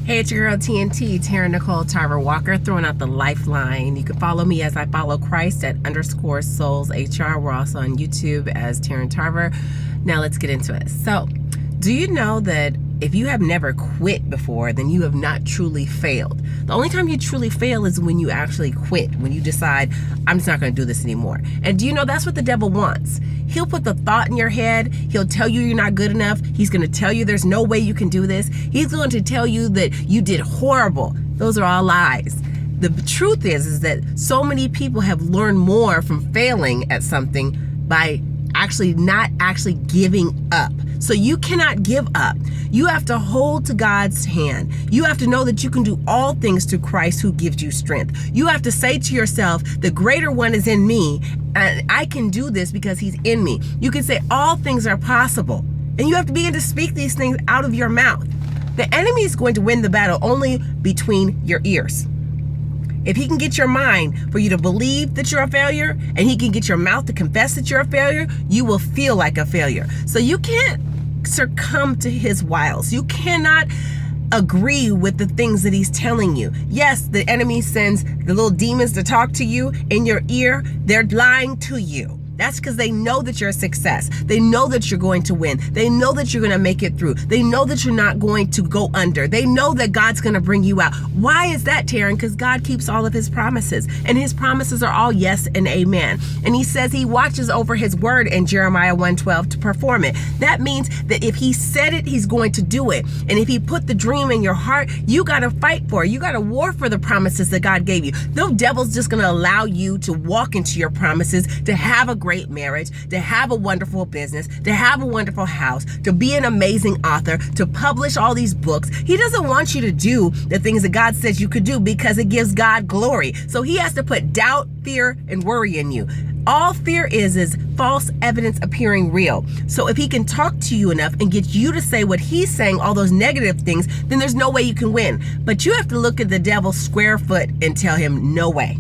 Hey, it's your girl TNT, Taryn Nicole Tarver Walker, throwing out the Lifeline. You can follow me as I follow Christ at _SoulsHR. We're also on YouTube as Taryn Tarver. Now let's get into it. So, do you know that if you have never quit before, then you have not truly failed? The only time you truly fail is when you actually quit, when you decide, I'm just not going to do this anymore. And do you know that's what the devil wants? He'll put the thought in your head. He'll tell you you're not good enough. He's going to tell you there's no way you can do this. He's going to tell you that you did horrible. Those are all lies. The truth is that so many people have learned more from failing at something by not actually giving up. So you cannot give up. You have to hold to God's hand. You have to know that you can do all things through Christ who gives you strength. You have to say to yourself, the greater one is in me, and I can do this because he's in me. You can say all things are possible, and you have to begin to speak these things out of your mouth. The enemy is going to win the battle only between your ears. If he can get your mind for you to believe that you're a failure, and he can get your mouth to confess that you're a failure, you will feel like a failure. So you can't succumb to his wiles. You cannot agree with the things that he's telling you. Yes, the enemy sends the little demons to talk to you in your ear. They're lying to you. That's because they know that you're a success. They know that you're going to win. They know that you're going to make it through. They know that you're not going to go under. They know that God's going to bring you out. Why is that, Taryn? Because God keeps all of his promises, and his promises are all yes and amen. And he says he watches over his word in Jeremiah 1:12 to perform it. That means that if he said it, he's going to do it. And if he put the dream in your heart, you got to fight for it. You got to war for the promises that God gave you. No devil's just going to allow you to walk into your promises, to have a great marriage, to have a wonderful business, to have a wonderful house, to be an amazing author, to publish all these books. He doesn't want you to do the things that God says you could do because it gives God glory. So he has to put doubt, fear, and worry in you. All fear is false evidence appearing real. So if he can talk to you enough and get you to say what he's saying, all those negative things, then there's no way you can win. But you have to look at the devil square foot and tell him, no way.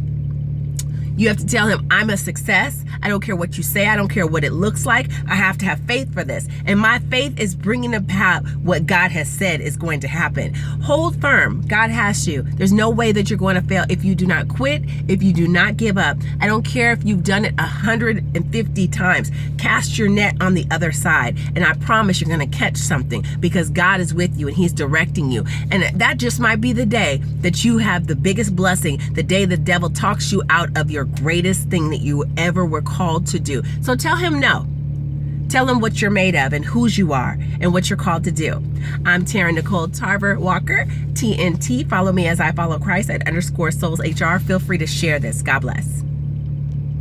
You have to tell him, I'm a success. I don't care what you say. I don't care what it looks like. I have to have faith for this. And my faith is bringing about what God has said is going to happen. Hold firm. God has you. There's no way that you're going to fail if you do not quit, if you do not give up. I don't care if you've done it 150 times. Cast your net on the other side. And I promise you're going to catch something because God is with you and he's directing you. And that just might be the day that you have the biggest blessing, the day the devil talks you out of your greatest thing that you ever were called to do. So tell him no. Tell him what you're made of and whose you are and what you're called to do. I'm Taryn Nicole Tarver Walker, TNT. Follow me as I follow Christ at _SoulsHR. Feel free to share this. God bless.